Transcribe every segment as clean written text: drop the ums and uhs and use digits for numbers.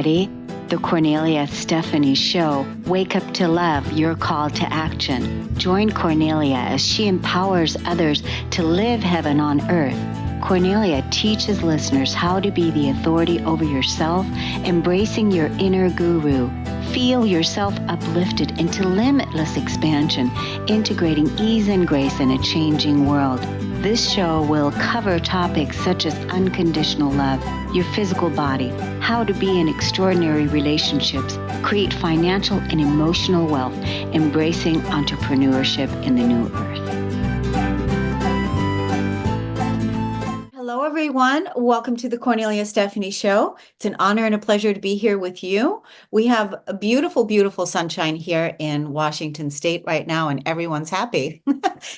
ready? The Kornelia Stephanie Show. Wake up to love, your call to action. Join Kornelia as she empowers others to live heaven on earth. Kornelia teaches listeners how to be the authority over yourself, embracing your inner guru. Feel yourself uplifted into limitless expansion, integrating ease and grace in a changing world. This show will cover topics such as unconditional love, your physical body, how to be in extraordinary relationships, create financial and emotional wealth, embracing entrepreneurship in the new earth. Hello, everyone. Welcome to the Kornelia Stephanie Show. It's an honor and a pleasure to be here with you. We have a beautiful, beautiful sunshine here in Washington State right now, and everyone's happy.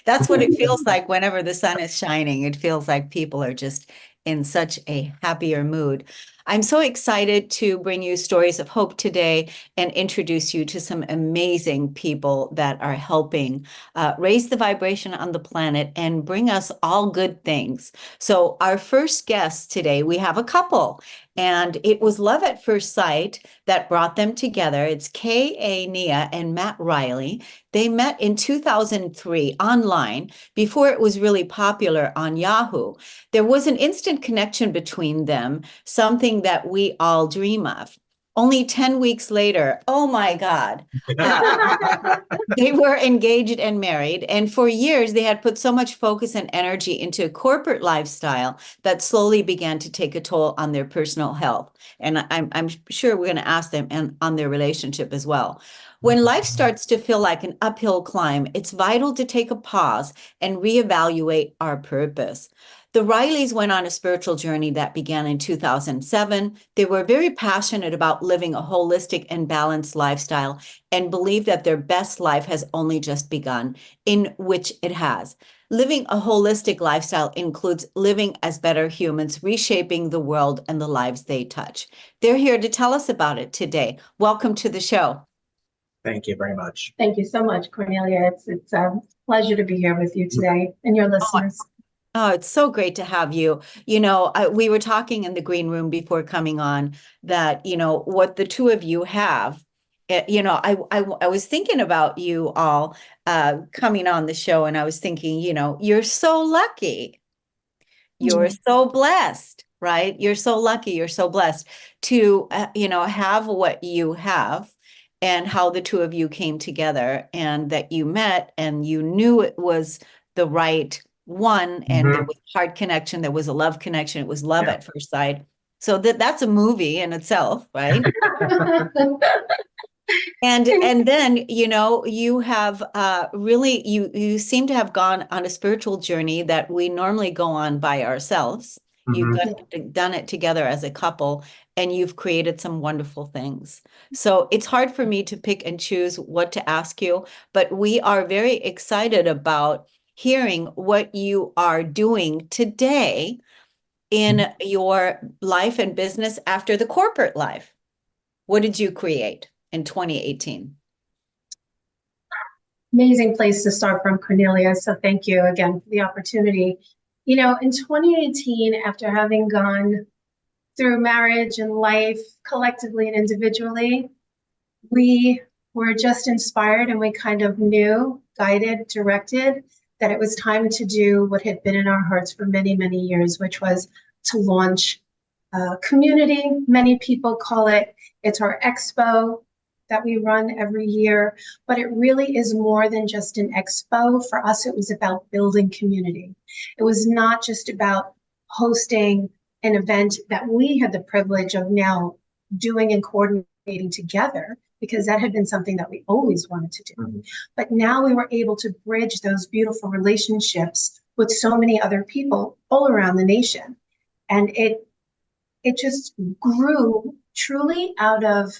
That's what it feels like whenever the sun is shining. It feels like people are just in such a happier mood. I'm so excited to bring you stories of hope today and introduce you to some amazing people that are helping raise the vibration on the planet and bring us all good things. So our first guest today, we have a couple, and it was love at first sight that brought them together. It's K.Ay'Nea and Matt Riley. They met in 2003 online before it was really popular on Yahoo. There was an instant connection between them, something that we all dream of. Only 10 weeks later, oh my God, they were engaged and married. And for years, they had put so much focus and energy into a corporate lifestyle that slowly began to take a toll on their personal health. And I'm sure we're going to ask them and on their relationship as well. When life starts to feel like an uphill climb, it's vital to take a pause and reevaluate our purpose. The Rileys went on a spiritual journey that began in 2007. They were very passionate about living a holistic and balanced lifestyle and believed that their best life has only just begun, in which it has. Living a holistic lifestyle includes living as better humans, reshaping the world and the lives they touch. They're here to tell us about it today. Welcome to the show. Thank you very much. Thank you so much, Kornelia. It's a pleasure to be here with you today and your listeners. Oh, it's so great to have you. You know, we were talking in the green room before coming on that, you know, what the two of you have. I was thinking about you all coming on the show, and I was thinking, you know, you're so lucky. You're so blessed, right? You're so lucky. You're so blessed to, have what you have, and how the two of you came together and that you met and you knew it was the right one, and there was a heart connection, there was a love connection, it was love at first sight. So that's a movie in itself, right? And then, you know, you have really, you seem to have gone on a spiritual journey that we normally go on by ourselves. You've done it together as a couple, and you've created some wonderful things. So it's hard for me to pick and choose what to ask you, but we are very excited about hearing what you are doing today in your life and business after the corporate life. What did you create in 2018? Amazing place to start from, Kornelia. So thank you again for the opportunity. You know, in 2018, after having gone through marriage and life collectively and individually, we were just inspired, and we kind of knew, guided, directed that it was time to do what had been in our hearts for many, many years, which was to launch a community. Many people call it's our expo that we run every year, but it really is more than just an expo. For us, it was about building community. It was not just about hosting an event that we had the privilege of now doing and coordinating together, because that had been something that we always wanted to do. But now we were able to bridge those beautiful relationships with so many other people all around the nation. And it just grew truly out of,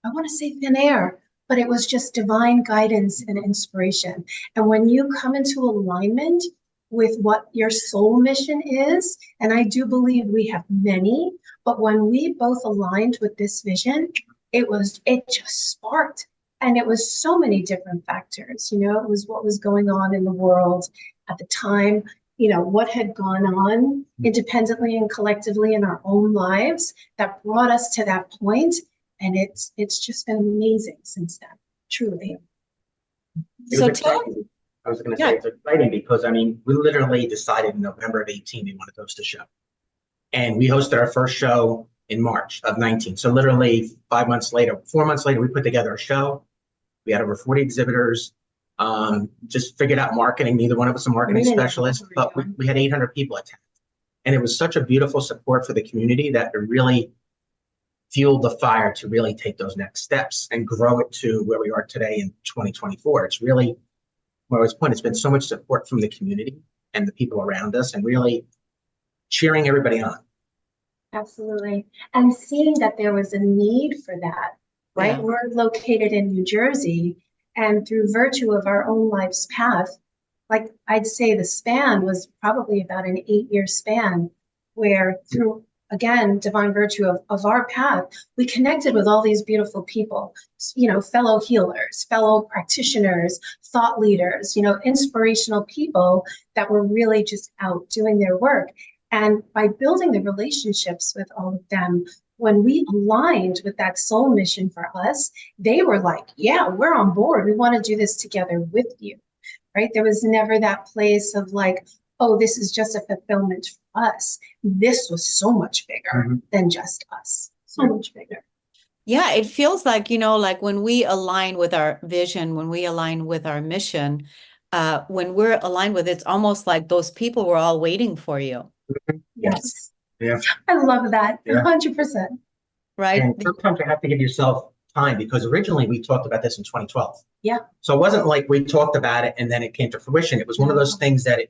I want to say thin air, but it was just divine guidance and inspiration. And when you come into alignment with what your soul mission is, and I do believe we have many, but when we both aligned with this vision, it just sparked. And it was so many different factors. You know, it was what was going on in the world at the time. what had gone on independently and collectively in our own lives that brought us to that point. And it's just been amazing since then, truly. It So was exciting. I was going to say it's exciting because, I mean, we literally decided in November of 18 we wanted to host a show. And we hosted our first show in March of 19. So literally 4 months later, we put together a show. We had over 40 exhibitors, just figured out marketing. Neither one of us are marketing specialists, but we had 800 people attend. And it was such a beautiful support for the community that it really fueled the fire to really take those next steps and grow it to where we are today in 2024. It's really, where I was pointing, it's been so much support from the community and the people around us and really cheering everybody on. Absolutely. And seeing that there was a need for that, right? Yeah. We're located in New Jersey, and through virtue of our own life's path, like I'd say the span was probably about an 8-year span where through, again, divine virtue of our path, we connected with all these beautiful people, fellow healers, fellow practitioners, thought leaders, inspirational people that were really just out doing their work. And by building the relationships with all of them, when we aligned with that soul mission for us, they were like, yeah, we're on board. We want to do this together with you, right? There was never that place of like, oh, this is just a fulfillment for us. This was so much bigger than just us, so much bigger. Yeah, it feels like, like when we align with our vision, when we align with our mission, when we're aligned with it, it's almost like those people were all waiting for you. Yes. Yeah. I love that. Yeah. 100%. Right. And sometimes you have to give yourself time because originally we talked about this in 2012. Yeah. So it wasn't like we talked about it and then it came to fruition. It was one of those things that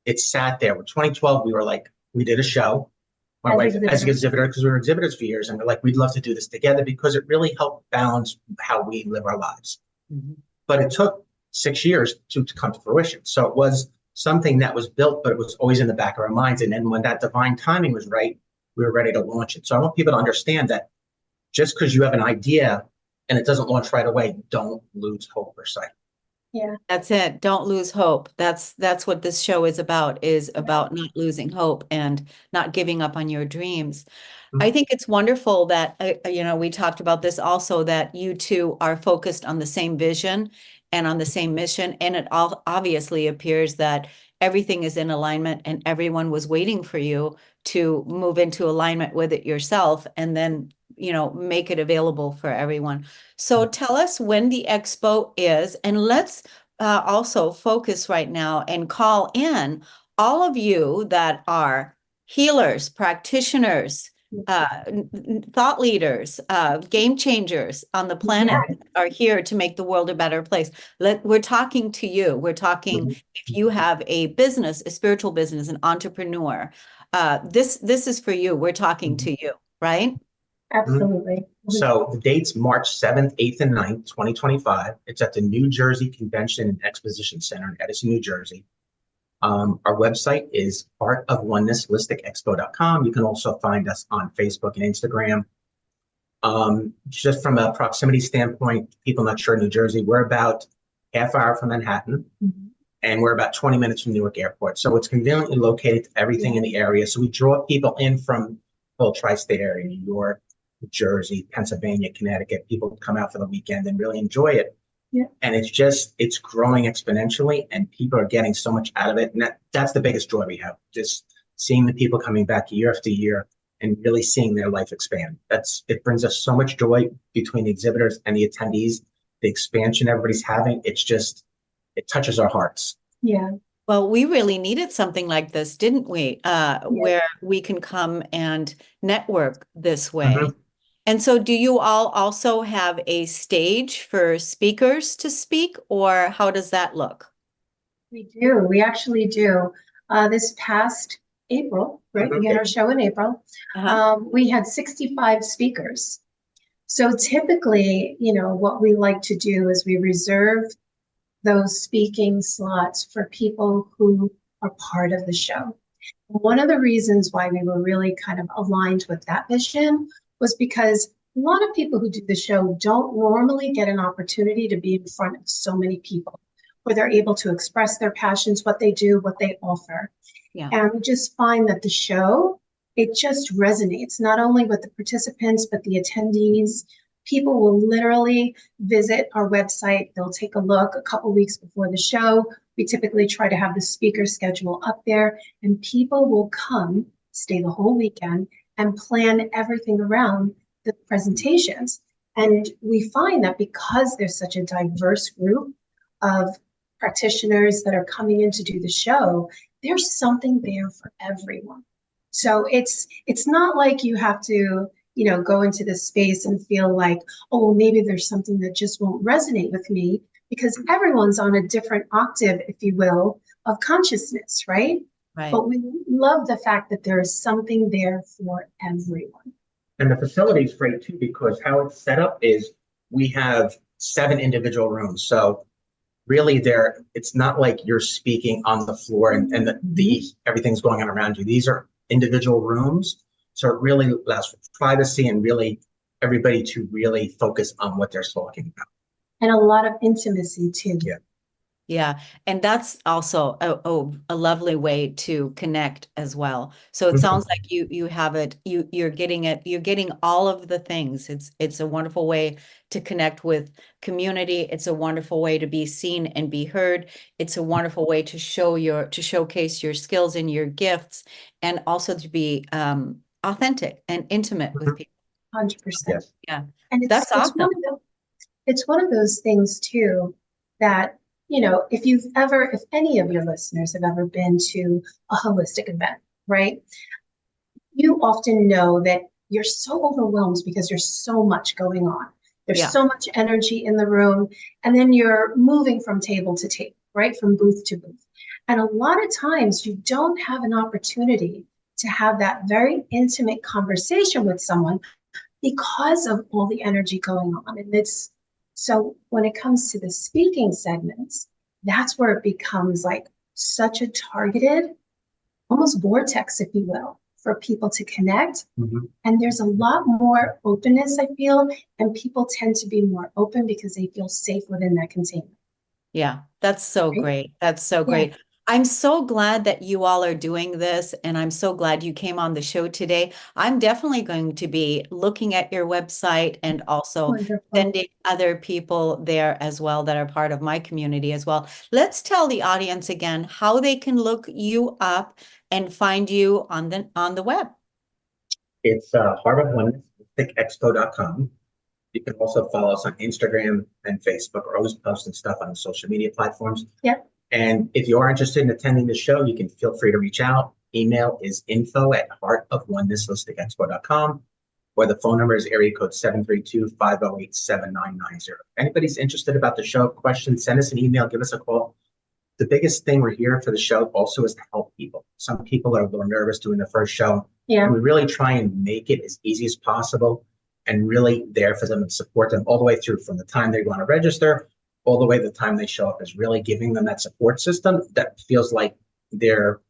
it sat there. With 2012, we were like, we did a show. My wife as an exhibitor, because we were exhibitors for years, and we're like, we'd love to do this together because it really helped balance how we live our lives. But it took 6 years to come to fruition. So it was something that was built, but it was always in the back of our minds. And then when that divine timing was right, we were ready to launch it. So I want people to understand that just because you have an idea and it doesn't launch right away, don't lose hope or sight. Yeah. That's it. Don't lose hope. That's what this show is about not losing hope and not giving up on your dreams. I think it's wonderful that, we talked about this also, that you two are focused on the same vision and on the same mission. And it all obviously appears that everything is in alignment and everyone was waiting for you to move into alignment with it yourself and then, make it available for everyone. So tell us when the expo is, and let's also focus right now and call in all of you that are healers, practitioners, thought leaders, game changers on the planet are here to make the world a better place. We're talking to you. We're talking if you have a business, a spiritual business, an entrepreneur, this is for you. We're talking to you, right? Absolutely. So the date's March 7th, 8th, and 9th, 2025. It's at the New Jersey Convention and Exposition Center in Edison, New Jersey. Our website is artofonenessholisticexpo.com. You can also find us on Facebook and Instagram. Just from a proximity standpoint, people not sure New Jersey, we're about half hour from Manhattan, and we're about 20 minutes from Newark Airport. So it's conveniently located to everything in the area. So we draw people in from the whole tri-state area, New York, New Jersey, Pennsylvania, Connecticut. People come out for the weekend and really enjoy it. Yeah. And it's growing exponentially and people are getting so much out of it. And that's the biggest joy we have, just seeing the people coming back year after year and really seeing their life expand. It brings us so much joy between the exhibitors and the attendees, the expansion everybody's having. It touches our hearts. Yeah. Well, we really needed something like this, didn't we? Where we can come and network this way. And so do you all also have a stage for speakers to speak, or how does that look? We do. We actually do. This past April, right? We had our show in April. We had 65 speakers. So typically, what we like to do is we reserve those speaking slots for people who are part of the show. One of the reasons why we were really kind of aligned with that vision was because a lot of people who do the show don't normally get an opportunity to be in front of so many people. where they're able to express their passions, what they do, what they offer. Yeah. And we just find that the show, it just resonates not only with the participants, but the attendees. People will literally visit our website. They'll take a look a couple weeks before the show. We typically try to have the speaker schedule up there, and people will come, stay the whole weekend, and plan everything around the presentations. And we find that because there's such a diverse group of practitioners that are coming in to do the show, there's something there for everyone. So it's not like you have to, go into this space and feel like, oh, well, maybe there's something that just won't resonate with me, because everyone's on a different octave, if you will, of consciousness, right? Right. But we love the fact that there is something there for everyone. And the facility is great too, because how it's set up is we have 7 individual rooms. So really it's not like you're speaking on the floor and everything's going on around you. These are individual rooms. So it really allows for privacy and really everybody to really focus on what they're talking about. And a lot of intimacy too. Yeah. Yeah. And that's also a lovely way to connect as well. So it sounds like you have it, you're getting all of the things. It's a wonderful way to connect with community. It's a wonderful way to be seen and be heard. It's a wonderful way to showcase your skills and your gifts, and also to be authentic and intimate with people. 100%. Yes. Yeah. And That's awesome. It's one of those things too that, if any of your listeners have ever been to a holistic event, right? You often know that you're so overwhelmed because there's so much going on. There's so much energy in the room, and then you're moving from table to table, right? From booth to booth. And a lot of times you don't have an opportunity to have that very intimate conversation with someone because of all the energy going on. And so when it comes to the speaking segments, that's where it becomes like such a targeted, almost vortex, if you will, for people to connect. And there's a lot more openness, I feel, and people tend to be more open because they feel safe within that container. Yeah, that's so Right? great. That's so great. I'm so glad that you all are doing this, and I'm so glad you came on the show today. I'm definitely going to be looking at your website and also Wonderful. sending other people there as well that are part of my community as well. Let's tell the audience again how they can look you up and find you on the web. It's heartofonenessexpo.com. You can also follow us on Instagram and Facebook. We're always posting stuff on social media platforms. Yep. And if you are interested in attending the show, you can feel free to reach out. Email is info@heartofonenessexpo.com, or the phone number is area code 732-508-7990. If anybody's interested about the show, questions, send us an email, give us a call. The biggest thing we're here for the show also is to help people. Some people are a little nervous doing the first show. Yeah. And we really try and make it as easy as possible and really there for them and support them all the way through, from the time they want to register all the way to the time they show up, is really giving them that support system that feels like they're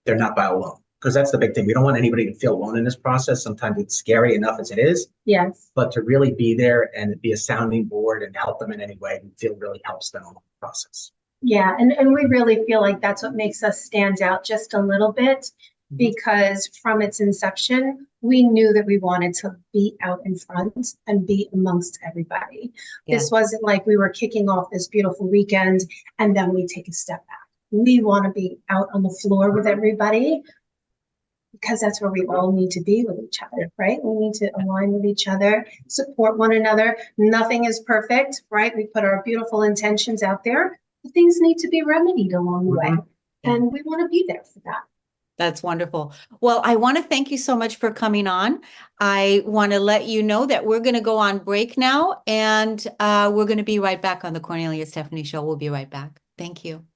not by alone. Because that's the big thing. We don't want anybody to feel alone in this process. Sometimes it's scary enough as it is. Yes. But to really be there and be a sounding board and help them in any way, we feel really helps them along the process. Yeah, and we really feel like that's what makes us stand out just a little bit, because from its inception, we knew that we wanted to be out in front and be amongst everybody. Yeah. This wasn't like we were kicking off this beautiful weekend and then we take a step back. We want to be out on the floor with everybody, because that's where we all need to be with each other, right? We need to align with each other, support one another. Nothing is perfect, right? We put our beautiful intentions out there. Things need to be remedied along the way. And we want to be there for that. That's wonderful. Well, I want to thank you so much for coming on. I want to let you know that we're going to go on break now, and we're going to be right back on the Kornelia Stephanie Show. We'll be right back. Thank you.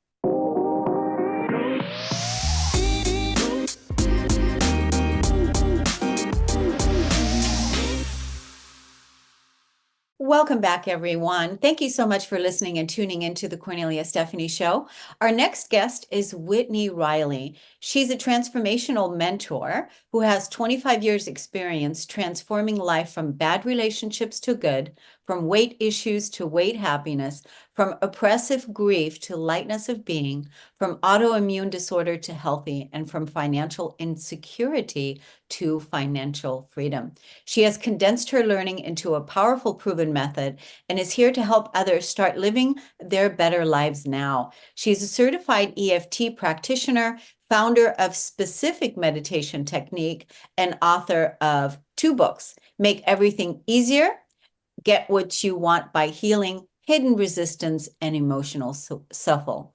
Welcome back, everyone. Thank you so much for listening and tuning into the Kornelia Stephanie Show. Our next guest is Whitney Riley. She's a transformational mentor who has 25 years experience transforming life from bad relationships to good from weight issues to weight happiness, from oppressive grief to lightness of being, from autoimmune disorder to healthy, and from financial insecurity to financial freedom. She has condensed her learning into a powerful, proven method and is here to help others start living their better lives now. She's a certified EFT practitioner, founder of Specific Meditation Technique, and author of 2 books, Make Everything Easier, Get What You Want by Healing Hidden Resistance and Emotional Shuffle.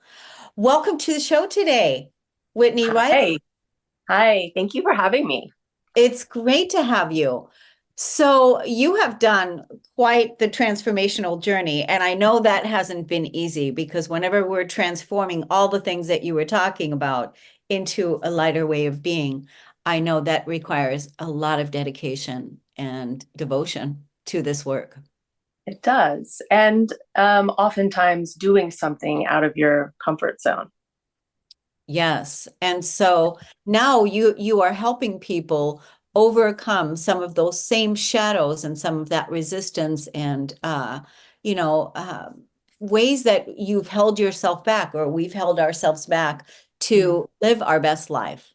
Welcome to the show today, Whitney Riley. Hi, thank you for having me. It's great to have you. So you have done quite the transformational journey, and I know that hasn't been easy because whenever we're transforming all the things that you were talking about into a lighter way of being, I know that requires a lot of dedication and devotion to this work. It does. And oftentimes doing something out of your comfort zone. Yes. And so now you are helping people overcome some of those same shadows and some of that resistance and ways that you've held yourself back or we've held ourselves back to live our best life.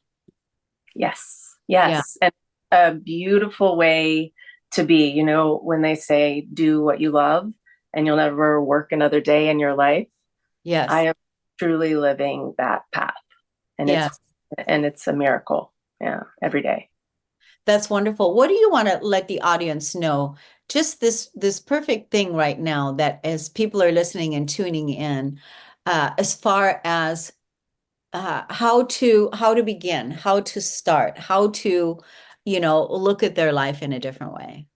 Yes. Yeah. And a beautiful way to be, you know, when they say do what you love and you'll never work another day in your life. Yes. I am truly living that path. And Yes. it's a miracle. Yeah, every day. That's wonderful. What do you want to let the audience know? Just this perfect thing right now that as people are listening and tuning in, as far as how to begin, how to start, how to, look at their life in a different way.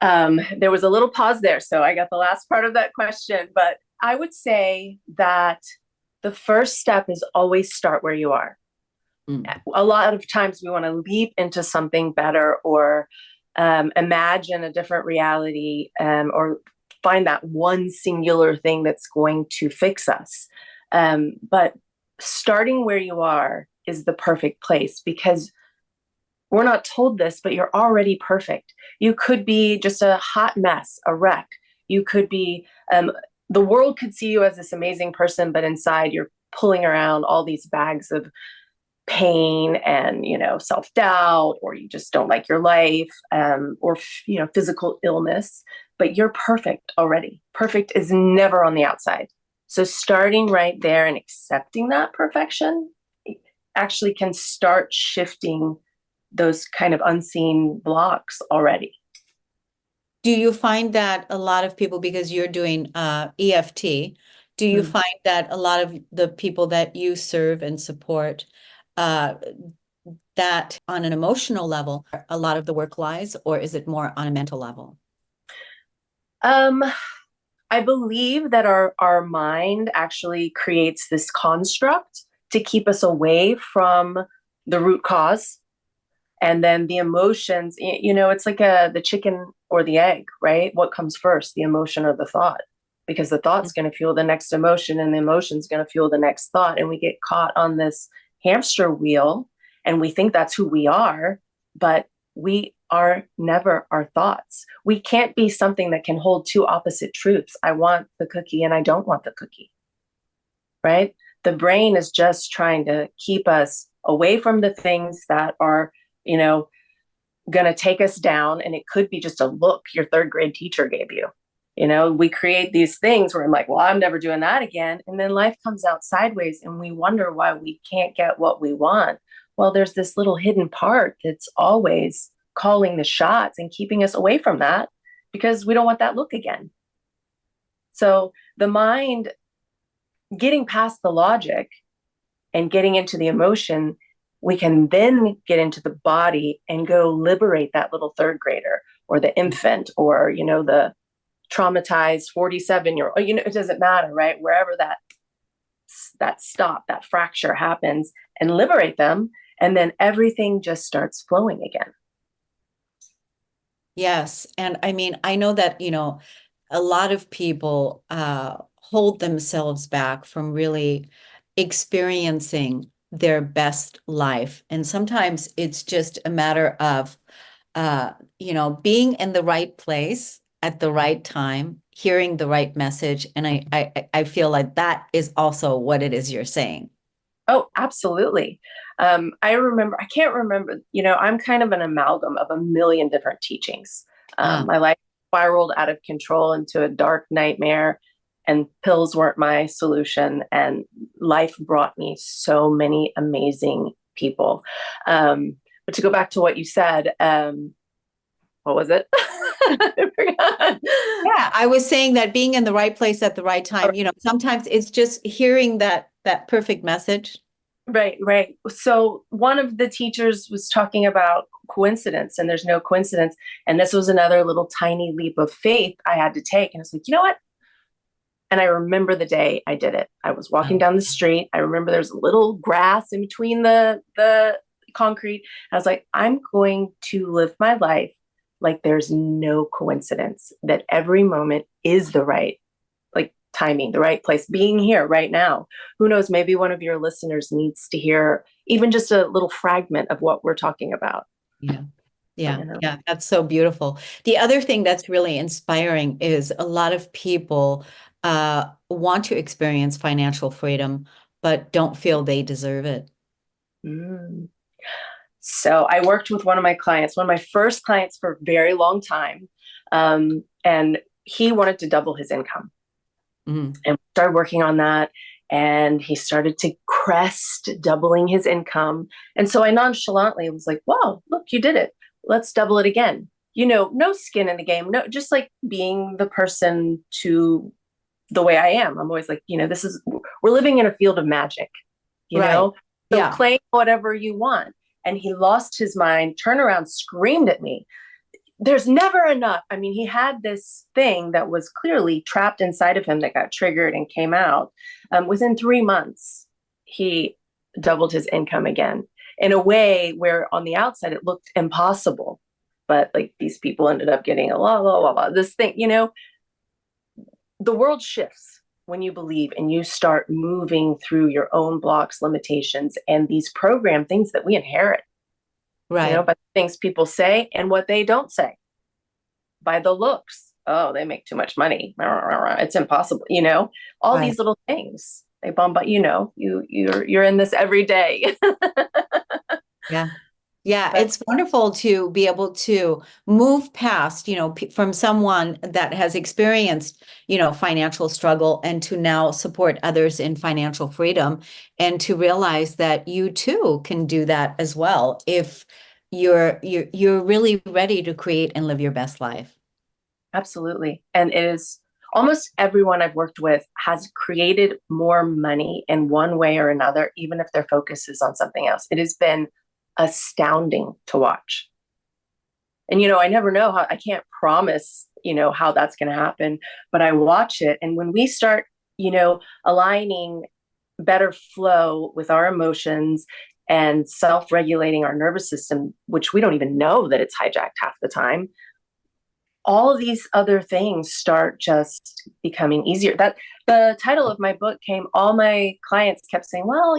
There was a little pause there, so I got the last part of that question, but I would say that the first step is always start where you are. A lot of times we want to leap into something better or imagine a different reality or find that one singular thing that's going to fix us. But starting where you are is the perfect place because we're not told this, but you're already perfect. You could be just a hot mess, a wreck. You could be, the world could see you as this amazing person, but inside you're pulling around all these bags of pain and, self-doubt, or you just don't like your life, or, physical illness, but you're perfect already. Perfect is never on the outside. So starting right there and accepting that perfection actually can start shifting those kind of unseen blocks already. Do you find that a lot of people, because you're doing EFT, do you find that a lot of the people that you serve and support, that on an emotional level, a lot of the work lies, or is it more on a mental level? I believe that our mind actually creates this construct to keep us away from the root cause. And then the emotions, it's like the chicken or the egg, right? What comes first, the emotion or the thought? Because the thought's going to fuel the next emotion and the emotion's going to fuel the next thought. And we get caught on this hamster wheel and we think that's who we are, but we are never our thoughts. We can't be something that can hold 2 opposite truths. I want the cookie and I don't want the cookie, right? The brain is just trying to keep us away from the things that are going to take us down. And it could be just a look your 3rd grade teacher gave you. We create these things where I'm like, well, I'm never doing that again. And then life comes out sideways and we wonder why we can't get what we want. Well, there's this little hidden part that's always calling the shots and keeping us away from that because we don't want that look again. So the mind getting past the logic and getting into the emotion, we can then get into the body and go liberate that little 3rd grader or the infant or, the traumatized 47-year-old, it doesn't matter, right? Wherever that stop, that fracture happens and liberate them. And then everything just starts flowing again. Yes. And I mean, I know that, a lot of people hold themselves back from really experiencing their best life. And sometimes it's just a matter of, being in the right place at the right time, hearing the right message. And I feel like that is also what it is you're saying. Oh, absolutely. I can't remember, I'm kind of an amalgam of a million different teachings. My life spiraled out of control into a dark nightmare, and pills weren't my solution. And life brought me so many amazing people. But to go back to what you said, what was it? I forgot. Yeah, I was saying that being in the right place at the right time, sometimes it's just hearing that perfect message. Right, right. So one of the teachers was talking about coincidence, and there's no coincidence. And this was another little tiny leap of faith I had to take. And I was like, you know what? And I remember the day I did it. I was walking down the street. I remember there's a little grass in between the concrete. I was like, I'm going to live my life like there's no coincidence, that every moment is the right timing, the right place, being here right now. Who knows, maybe one of your listeners needs to hear even just a little fragment of what we're talking about. Yeah. Yeah, that's so beautiful. The other thing that's really inspiring is a lot of people want to experience financial freedom, but don't feel they deserve it. Mm. So I worked with one of my first clients for a very long time. And he wanted to double his income. And we started working on that, and he started to crest doubling his income. And so I nonchalantly was like, wow, look, you did it. Let's double it again. No skin in the game. No, just like being the person to the way I am. I'm always like, we're living in a field of magic, Right. So Yeah. claim whatever you want. And he lost his mind, turned around, screamed at me. There's never enough. I mean, he had this thing that was clearly trapped inside of him that got triggered and came out. Within 3 months, he doubled his income again in a way where on the outside it looked impossible. But like these people ended up getting this thing, the world shifts when you believe and you start moving through your own blocks, limitations, and these program things that we inherit. Right. By the things people say and what they don't say, by the looks. Oh, they make too much money. It's impossible. All these little things they bombard. You're in this every day. Yeah. Yeah, it's wonderful to be able to move past, from someone that has experienced, financial struggle, and to now support others in financial freedom, and to realize that you too can do that as well if you're really ready to create and live your best life. Absolutely. And it is almost everyone I've worked with has created more money in one way or another, even if their focus is on something else. It has been astounding to watch. And, I never know how, I can't promise, how that's going to happen, but I watch it. And when we start, aligning better flow with our emotions and self-regulating our nervous system, which we don't even know that it's hijacked half the time, all of these other things start just becoming easier. That the title of my book all my clients kept saying, well,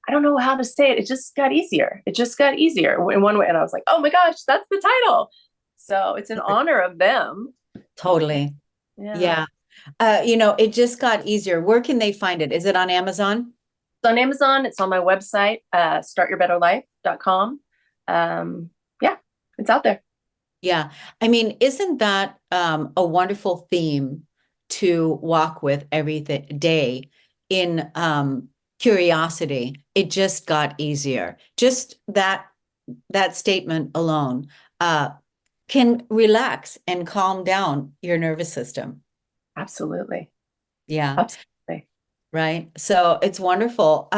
I don't know how to say it. It just got easier. It just got easier in one way. And I was like, oh my gosh, that's the title. So it's in honor of them. Totally. Yeah. It just got easier. Where can they find it? Is it on Amazon? It's on Amazon. It's on my website, startyourbetterlife.com. Yeah, it's out there. Yeah. I mean, isn't that a wonderful theme to walk with every day in curiosity? It just got easier. Just that statement alone can relax and calm down your nervous system. Absolutely. Yeah. Absolutely. Right. So it's wonderful.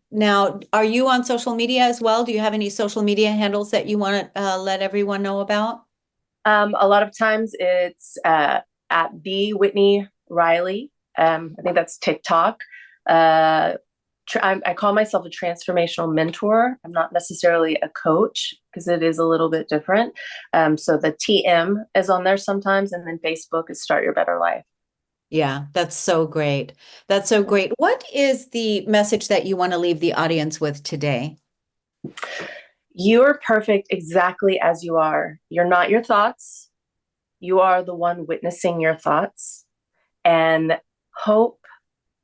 Now, are you on social media as well? Do you have any social media handles that you want to let everyone know about? A lot of times it's at the Whitney Riley. I think that's TikTok. I call myself a transformational mentor. I'm not necessarily a coach because it is a little bit different. So the TM is on there sometimes, and then Facebook is Start Your Better Life. Yeah, that's so great. That's so great. What is the message that you want to leave the audience with today? You're perfect exactly as you are. You're not your thoughts. You are the one witnessing your thoughts. And hope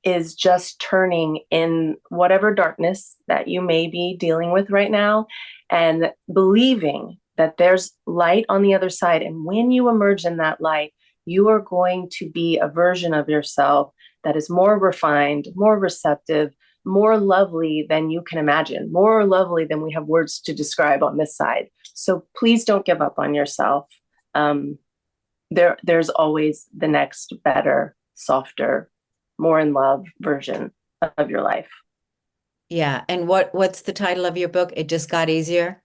is just turning in whatever darkness that you may be dealing with right now and believing that there's light on the other side. And when you emerge in that light, you are going to be a version of yourself that is more refined, more receptive, more lovely than you can imagine, more lovely than we have words to describe on this side. So please don't give up on yourself. There's always the next better, softer, more in love version of your life. Yeah. And what's the title of your book? It Just Got Easier?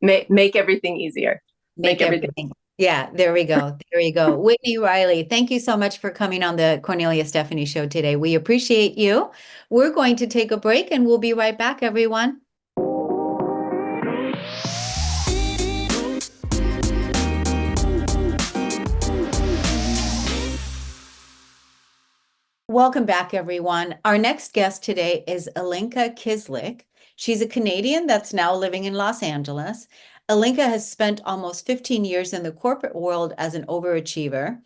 Make everything easier. Make everything. Yeah, there we go. There you go. Whitney Riley, thank you so much for coming on the Kornelia Stephanie show today. We appreciate you. We're going to take a break and we'll be right back, everyone. Welcome back, everyone. Our next guest today is Alenka Kyslik. She's a Canadian that's now living in Los Angeles. Alenka has spent almost 15 years in the corporate world as an overachiever.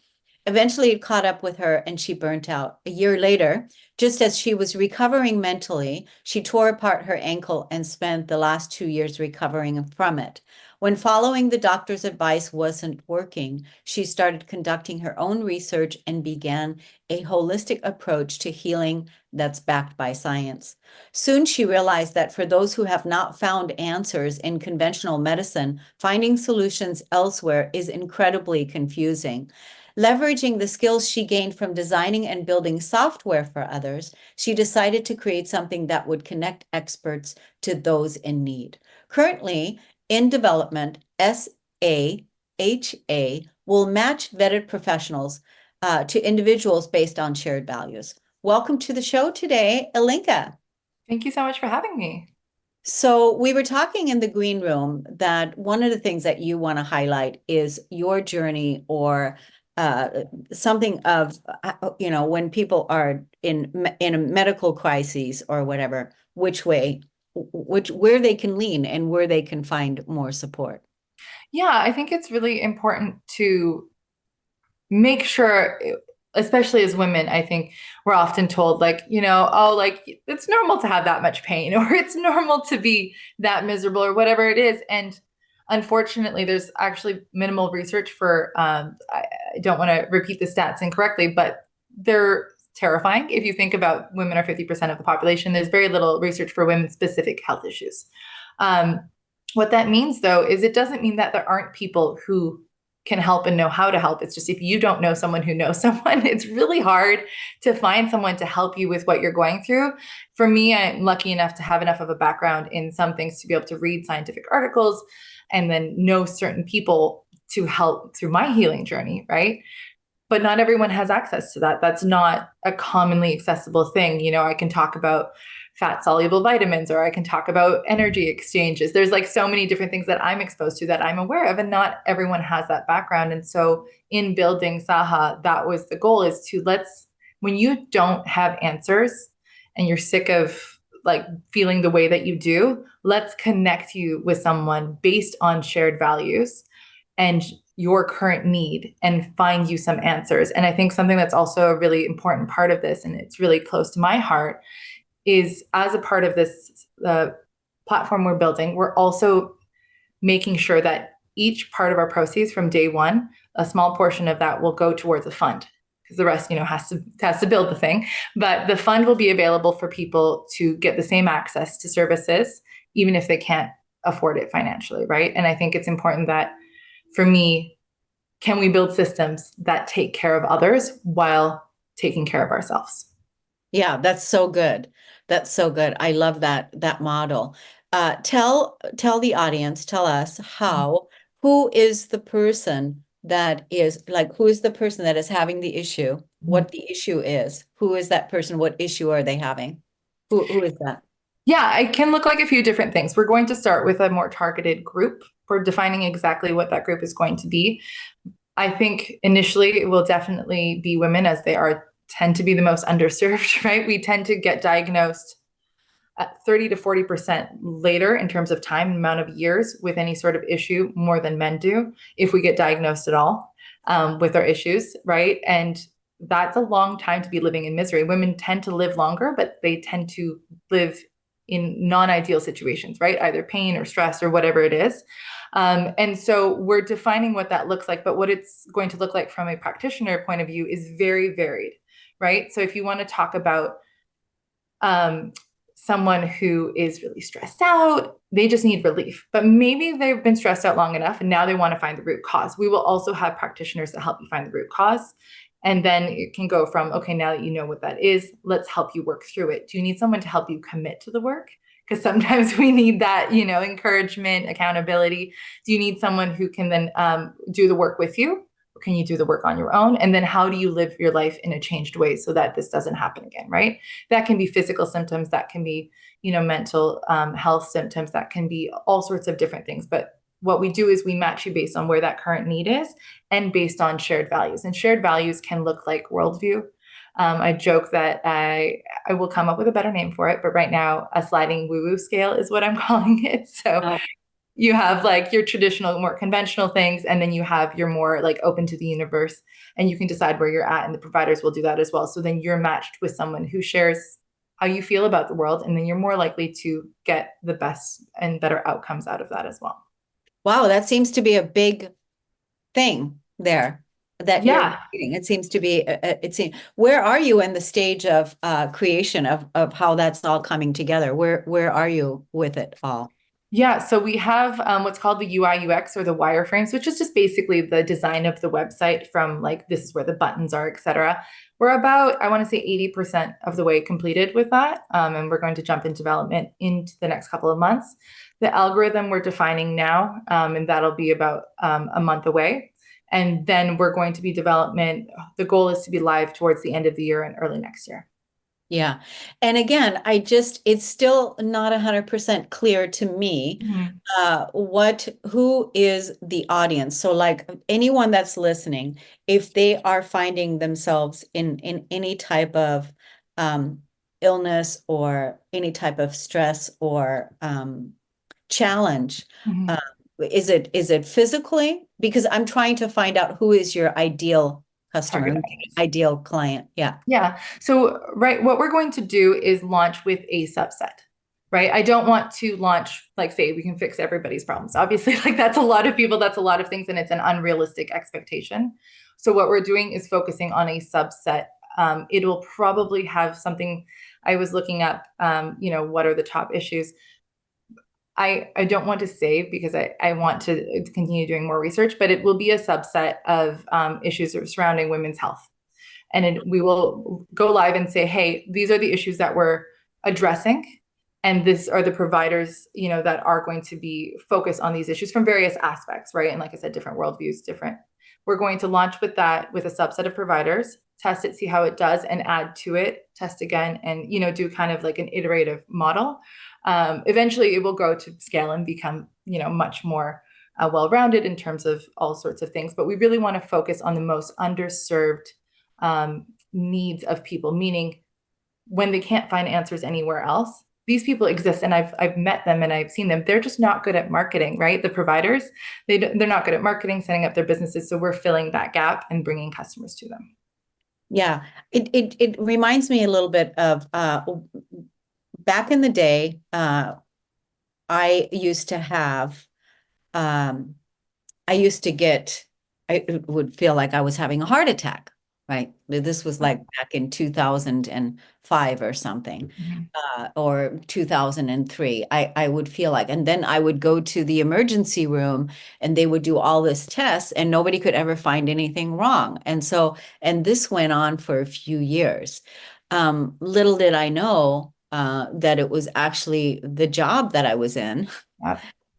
Eventually, it caught up with her and she burnt out. A year later, just as she was recovering mentally, she tore apart her ankle and spent the last 2 years recovering from it. When following the doctor's advice wasn't working, she started conducting her own research and began a holistic approach to healing that's backed by science. Soon she realized that for those who have not found answers in conventional medicine, finding solutions elsewhere is incredibly confusing. Leveraging the skills she gained from designing and building software for others, she decided to create something that would connect experts to those in need. Currently, in development, SAHA will match vetted professionals to individuals based on shared values. Welcome to the show today, Alenka. Thank you so much for having me. So we were talking in the green room that one of the things that you want to highlight is your journey or something of, when people are in a medical crisis or whatever, where they can lean and where they can find more support. Yeah, I think it's really important to make sure, especially as women, I think we're often told it's normal to have that much pain or it's normal to be that miserable or whatever it is. And unfortunately, there's actually minimal research for, I don't want to repeat the stats incorrectly, but they're terrifying. If you think about women are 50% of the population, there's very little research for women-specific health issues. What that means, though, is it doesn't mean that there aren't people who can help and know how to help. It's just if you don't know someone who knows someone, it's really hard to find someone to help you with what you're going through. For me, I'm lucky enough to have enough of a background in some things to be able to read scientific articles and then know certain people to help through my healing journey, right? But not everyone has access to that. That's not a commonly accessible thing. I can talk about fat soluble vitamins, or I can talk about energy exchanges. There's like so many different things that I'm exposed to that I'm aware of, and not everyone has that background. And so in building Saha, that was the goal, is to when you don't have answers and you're sick of feeling the way that you do, let's connect you with someone based on shared values and your current need and find you some answers. And I think something that's also a really important part of this, and it's really close to my heart, is as a part of this platform we're building, we're also making sure that each part of our proceeds from day one, a small portion of that will go towards a fund, because the rest, has to build the thing. But the fund will be available for people to get the same access to services, even if they can't afford it financially, right? And I think it's important that, for me, can we build systems that take care of others while taking care of ourselves? Yeah, that's so good. That's so good. I love that model. Tell the audience, tell us who is the person that is having the issue, what the issue is, who is that person, what issue are they having? Who is that? Yeah, it can look like a few different things. We're going to start with a more targeted group. We're defining exactly what that group is going to be. I think initially it will definitely be women, as they tend to be the most underserved, right? We tend to get diagnosed at 30 to 40% later in terms of time, amount of years with any sort of issue, more than men do, if we get diagnosed at all. with our issues, right? And that's a long time to be living in misery. Women tend to live longer, but they tend to live in non-ideal situations, right? Either pain or stress or whatever it is. And so we're defining what that looks like, but what it's going to look like from a practitioner point of view is very varied, right? So if you want to talk about someone who is really stressed out, they just need relief, but maybe they've been stressed out long enough and now they want to find the root cause. We will also have practitioners that help you find the root cause. And then it can go from, okay, now that you know what that is, let's help you work through it. Do you need someone to help you commit to the work? Because sometimes we need that, encouragement, accountability. Do you need someone who can then do the work with you? Or can you do the work on your own? And then how do you live your life in a changed way so that this doesn't happen again, right? That can be physical symptoms, that can be, mental health symptoms, that can be all sorts of different things. But what we do is we match you based on where that current need is and based on shared values. And shared values can look like worldview. I joke that I will come up with a better name for it, but right now a sliding woo-woo scale is what I'm calling it. So you have like your traditional, more conventional things, and then you have your more like open to the universe, and you can decide where you're at, and the providers will do that as well. So then you're matched with someone who shares how you feel about the world, and then you're more likely to get the best and better outcomes out of that as well. Wow, that seems to be a big thing there that you're creating. It seems to be, where are you in the stage of creation of how that's all coming together? Where are you with it all? Yeah, so we have what's called the UI UX, or the wireframes, which is just basically the design of the website, from like, this is where the buttons are, etc. We're about, I want to say 80% of the way completed with that. And we're going to jump in development into the next couple of months. The algorithm we're defining now, and that'll be about a month away. And then we're going to be development. The goal is to be live towards the end of the year and early next year. Yeah. And again, it's still not 100% clear to me, who is the audience. So like anyone that's listening, if they are finding themselves in any type of illness or any type of stress or challenge, is it physically? Because I'm trying to find out who is your ideal customer, ideal client. Yeah. Yeah. So, right, what we're going to do is launch with a subset, right? I don't want to launch, like, say, we can fix everybody's problems. Obviously, like, that's a lot of people, that's a lot of things, and it's an unrealistic expectation. So what we're doing is focusing on a subset. It'll probably have something. I was looking up, what are the top issues? I don't want to save because I want to continue doing more research, but it will be a subset of issues surrounding women's health. And we will go live and say, hey, these are the issues that we're addressing. And these are the providers, that are going to be focused on these issues from various aspects, right? And like I said, different worldviews, different. We're going to launch with that, with a subset of providers, test it, see how it does, and add to it, test again, and, do kind of like an iterative model. Eventually it will go to scale and become, much more well-rounded in terms of all sorts of things. But we really want to focus on the most underserved needs of people, meaning when they can't find answers anywhere else, these people exist, and I've met them and I've seen them. They're just not good at marketing, right? The providers, they're not good at marketing, setting up their businesses. So we're filling that gap and bringing customers to them. Yeah, it reminds me a little bit of back in the day. I used to have, I would feel like I was having a heart attack, right? This was like back in 2005 or something, or 2003. I would feel like, and then I would go to the emergency room and they would do all this tests and nobody could ever find anything wrong. And this went on for a few years. Little did I know that it was actually the job that I was in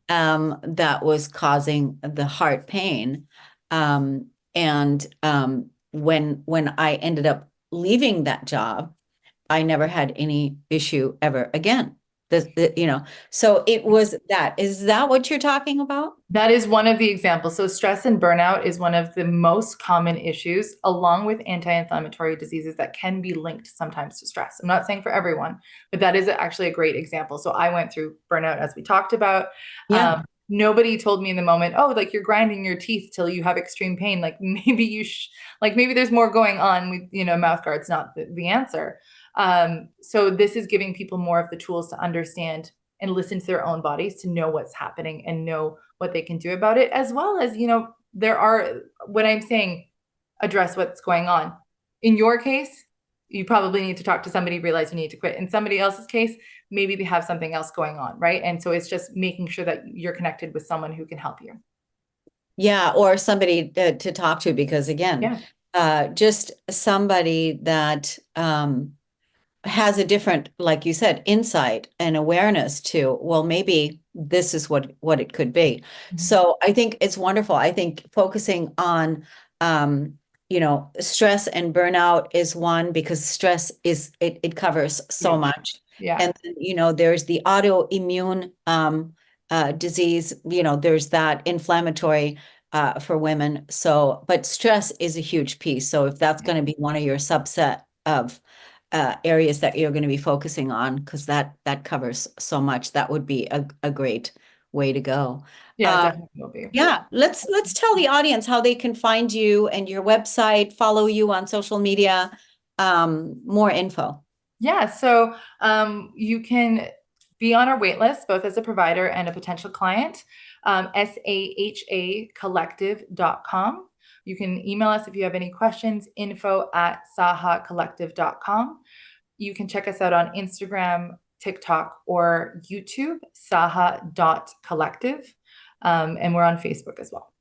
that was causing the heart pain. When I ended up leaving that job, I never had any issue ever again. So it was that. Is that what you're talking about? That is one of the examples. So stress and burnout is one of the most common issues, along with anti-inflammatory diseases that can be linked sometimes to stress. I'm not saying for everyone, but that is actually a great example. So I went through burnout, as we talked about. Yeah. nobody told me in the moment, oh, like you're grinding your teeth till you have extreme pain. Like maybe maybe there's more going on with, mouth guard's not the answer. So this is giving people more of the tools to understand and listen to their own bodies, to know what's happening and know what they can do about it, as well as, when I'm saying address what's going on. In your case, you probably need to talk to somebody, realize you need to quit. In somebody else's case, maybe they have something else going on, right? And so it's just making sure that you're connected with someone who can help you. Yeah, or somebody to talk to, because again, just somebody that has a different, like you said, insight and awareness to, well, maybe this is what it could be. Mm-hmm. So I think it's wonderful. I think focusing on stress and burnout is one, because stress it covers so much. Yeah. And there's the autoimmune disease, there's that inflammatory for women. So, but stress is a huge piece. So if that's going to be one of your subset of areas that you're going to be focusing on, because that covers so much, that would be a great way to go. Yeah, definitely will be. Yeah, let's tell the audience how they can find you and your website, follow you on social media, more info. Yeah, so you can be on our wait list, both as a provider and a potential client, sahacollective.com. You can email us if you have any questions, info@sahacollective.com. You can check us out on Instagram, TikTok, or YouTube, saha.collective. And we're on Facebook as well.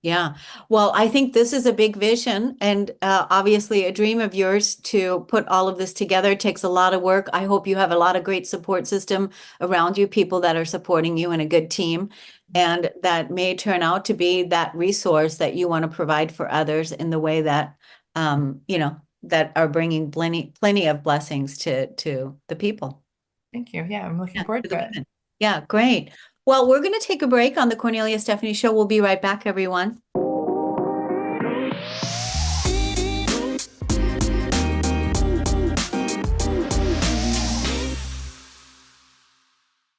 Yeah. Well, I think this is a big vision, and obviously a dream of yours to put all of this together. It takes a lot of work. I hope you have a lot of great support system around you, people that are supporting you, and a good team, and that may turn out to be that resource that you want to provide for others in the way that, that are bringing plenty of blessings to the people. Thank you. Yeah, I'm looking forward to it. Yeah, great. Well, we're going to take a break on the Kornelia Stephanie Show. We'll be right back, everyone.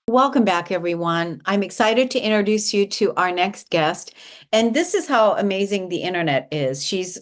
Welcome back, everyone. I'm excited to introduce you to our next guest. And this is how amazing the internet is. She's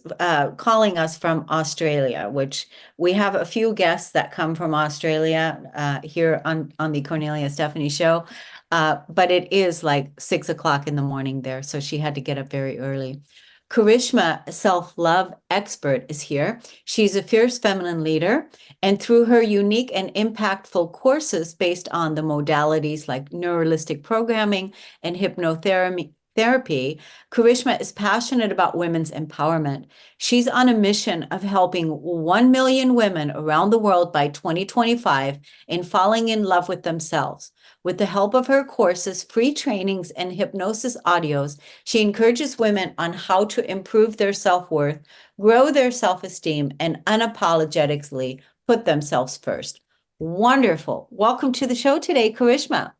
calling us from Australia, which we have a few guests that come from Australia here on the Kornelia Stephanie Show. But it is like 6 o'clock in the morning there, so she had to get up very early. Karishma, self-love expert, is here. She's a fierce feminine leader, and through her unique and impactful courses based on the modalities like neuralistic programming and hypnotherapy, Karishma is passionate about women's empowerment. She's on a mission of helping 1 million women around the world by 2025 in falling in love with themselves. With the help of her courses, free trainings, and hypnosis audios, she encourages women on how to improve their self-worth, grow their self-esteem, and unapologetically put themselves first. Wonderful. Welcome to the show today, Karishma.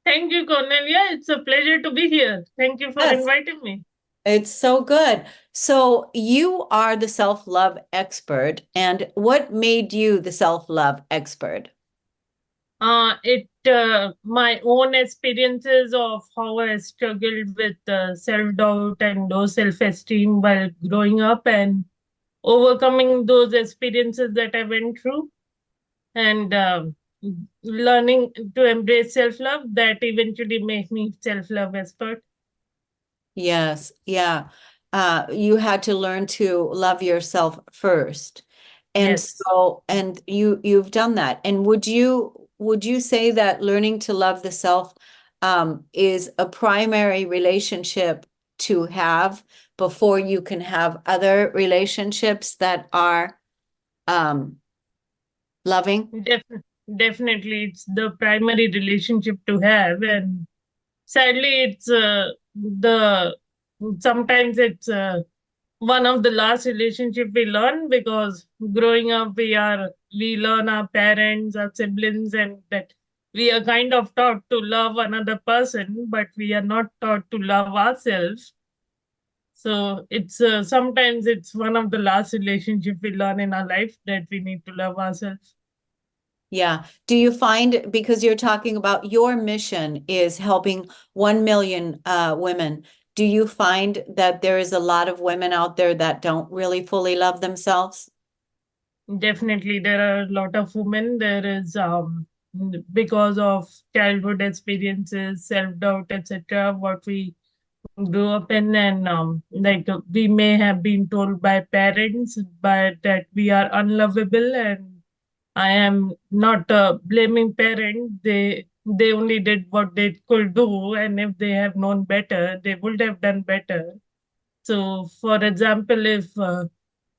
Thank you, Kornelia. It's a pleasure to be here. Thank you for inviting me. It's so good. So you are the self-love expert, and what made you the self-love expert? My own experiences of how I struggled with self-doubt and low self-esteem while growing up, and overcoming those experiences that I went through, and learning to embrace self-love, that eventually made me self-love expert. Yes, yeah. You had to learn to love yourself first. And Yes. so, and you've done that. And would you say that learning to love the self is a primary relationship to have before you can have other relationships that are loving? Definitely, it's the primary relationship to have, and sadly, it's sometimes it's one of the last relationship we learn, because growing up we learn our parents, our siblings, and that we are kind of taught to love another person, but we are not taught to love ourselves. So it's sometimes it's one of the last relationship we learn in our life, that we need to love ourselves. Yeah. Do you find, because you're talking about your mission is helping 1 million women, do you find that there is a lot of women out there that don't really fully love themselves? Definitely, there are a lot of women. There is because of childhood experiences, self-doubt, etc., what we grew up in, and we may have been told by parents, but that we are unlovable. And I am not blaming parents. They only did what they could do, and if they have known better, they would have done better. So, for example, if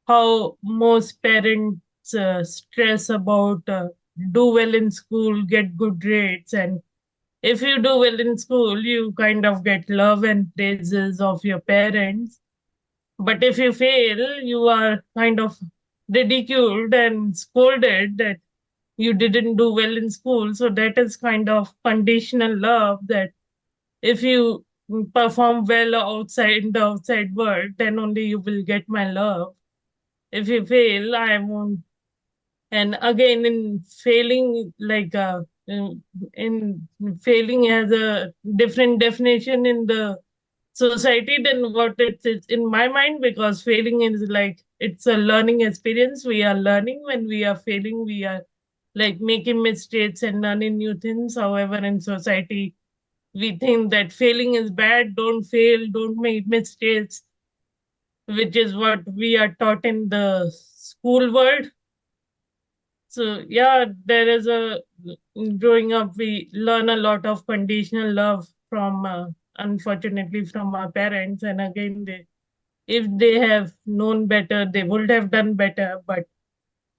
how most parents stress about do well in school, get good grades, and if you do well in school, you kind of get love and praises of your parents. But if you fail, you are kind of ridiculed and scolded that you didn't do well in school. So that is kind of conditional love, that if you perform well outside in the outside world, then only you will get my love. If you fail, I won't. And again, in failing, in failing has a different definition in the society than what it is in my mind, because failing is like it's a learning experience. We are learning. When we are failing, we are like making mistakes and learning new things. However, in society, we think that failing is bad. Don't fail, don't make mistakes, which is what we are taught in the school world. So yeah, there is a growing up, we learn a lot of conditional love from unfortunately from our parents. And again, they, if they have known better, they would have done better, but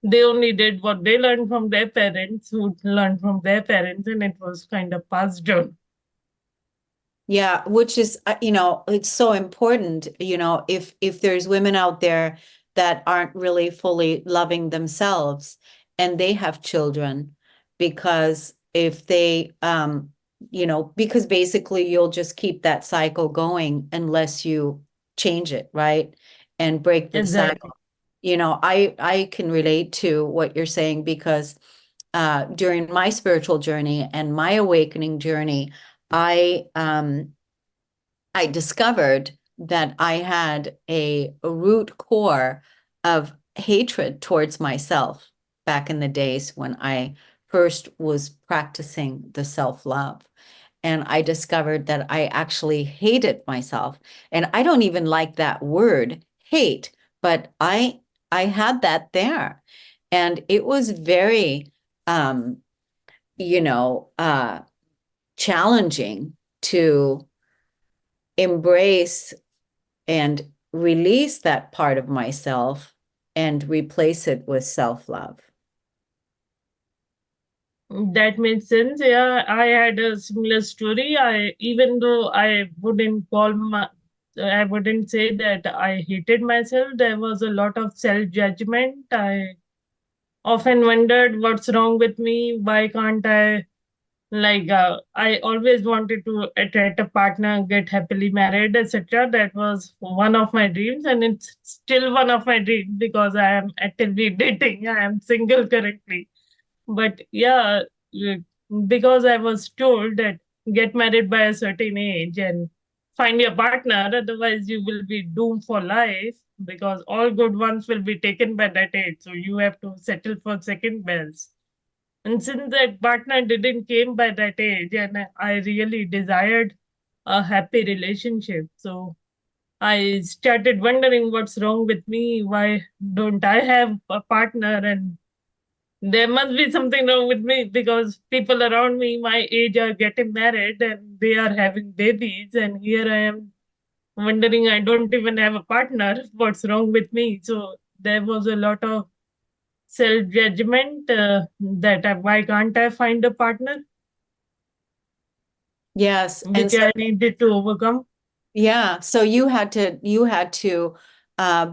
they only did what they learned from their parents, who learned from their parents, and it was kind of passed down. Yeah, which is, it's so important, if there's women out there that aren't really fully loving themselves and they have children, because if they, because basically you'll just keep that cycle going unless you change it, right? And break the Exactly. cycle. I can relate to what you're saying because during my spiritual journey and my awakening journey, I discovered that I had a root core of hatred towards myself back in the days when I first was practicing the self-love. And I discovered that I actually hated myself. And I don't even like that word, hate, but I had that there. And it was very you know, challenging to embrace and release that part of myself and replace it with self-love. That makes sense. Yeah, I had a similar story. Even though I wouldn't say that I hated myself. There was a lot of self-judgment. I often wondered what's wrong with me. Why can't I, I always wanted to attract a partner, get happily married, etc. That was one of my dreams, and it's still one of my dreams because I am actively dating. I am single currently. But yeah, uh, because I was told that get married by a certain age and find your partner, otherwise you will be doomed for life, because all good ones will be taken by that age. So you have to settle for second best. And since that partner didn't came by that age, and I really desired a happy relationship, so I started wondering what's wrong with me. Why don't I have a partner? And there must be something wrong with me, because people around me my age are getting married and they are having babies, and here I am wondering I don't even have a partner. What's wrong with me? So there was a lot of self judgment, why can't I find a partner, Yes. And which so, I needed to overcome. yeah, so you had to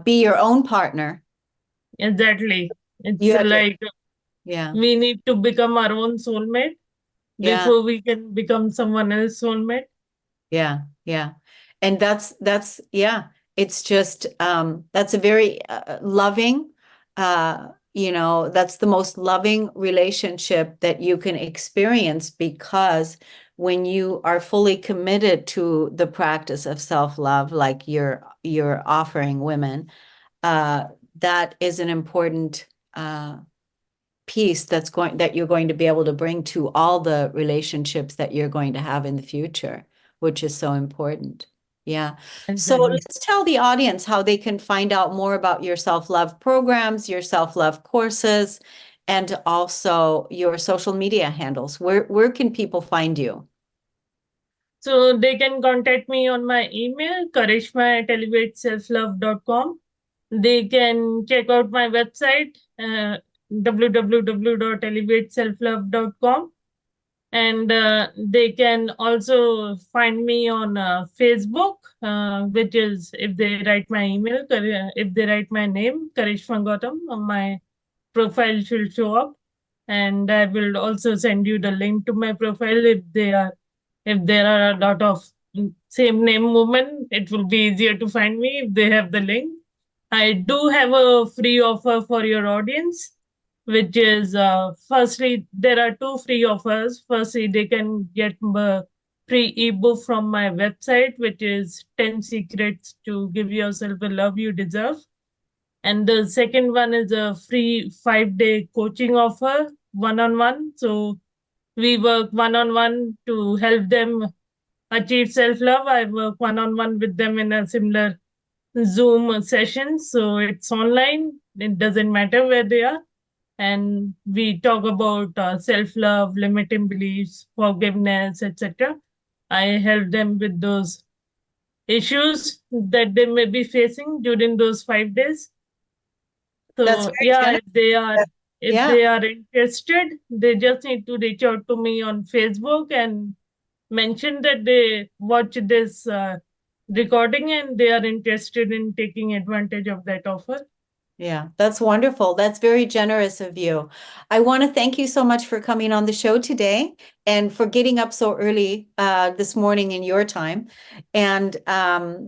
be your own partner. Exactly. It's You had to, like yeah, we need to become our own soulmate yeah, before we can become someone else's soulmate. yeah, yeah. And yeah, it's just that's a very loving that's the most loving relationship that you can experience, because when you are fully committed to the practice of self-love, like you're offering women, that is an important piece that you're going to be able to bring to all the relationships that you're going to have in the future, which is so important. Yeah. So let's tell the audience how they can find out more about your self-love programs, your self-love courses, and also your social media handles. Where can people find you? So they can contact me on my email, karishma@elevateselflove.com. They can check out my website, www.elevateselflove.com. And they can also find me on Facebook, which is, if they write my email, if they write my name, Karishma Gautam, my profile should show up. And I will also send you the link to my profile if there are a lot of same name women. It will be easier to find me if they have the link. I do have a free offer for your audience, which is firstly, there are two free offers. Firstly, they can get a free ebook from my website, which is 10 Secrets to Give Yourself the Love You Deserve. And the second one is a free 5-day coaching offer, one-on-one. So we work one-on-one to help them achieve self-love. I work one-on-one with them in a similar Zoom session. So it's online. It doesn't matter where they are. And we talk about self-love, limiting beliefs, forgiveness, etc. I help them with those issues that they may be facing during those 5 days. That's So very yeah, generous. if Yeah. they are interested, they just need to reach out to me on Facebook and mention that they watch this recording and they are interested in taking advantage of that offer. Yeah, that's wonderful. That's very generous of you. I want to thank you so much for coming on the show today and for getting up so early this morning in your time. And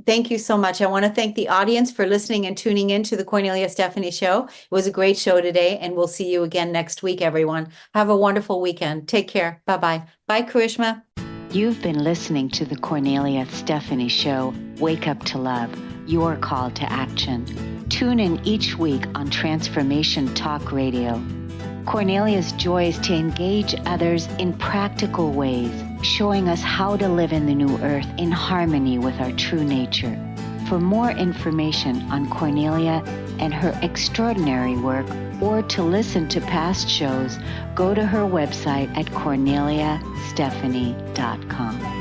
thank you so much. I want to thank the audience for listening and tuning in to the Kornelia Stephanie Show. It was a great show today, and we'll see you again next week, everyone. Have a wonderful weekend. Take care. Bye-bye. Bye, Karishma. You've been listening to the Kornelia Stephanie Show, Wake Up to Love, your call to action. Tune in each week on Transformation Talk Radio. Kornelia's joy is to engage others in practical ways, showing us how to live in the new earth in harmony with our true nature. For more information on Kornelia and her extraordinary work, or to listen to past shows, go to her website at korneliastephanie.com.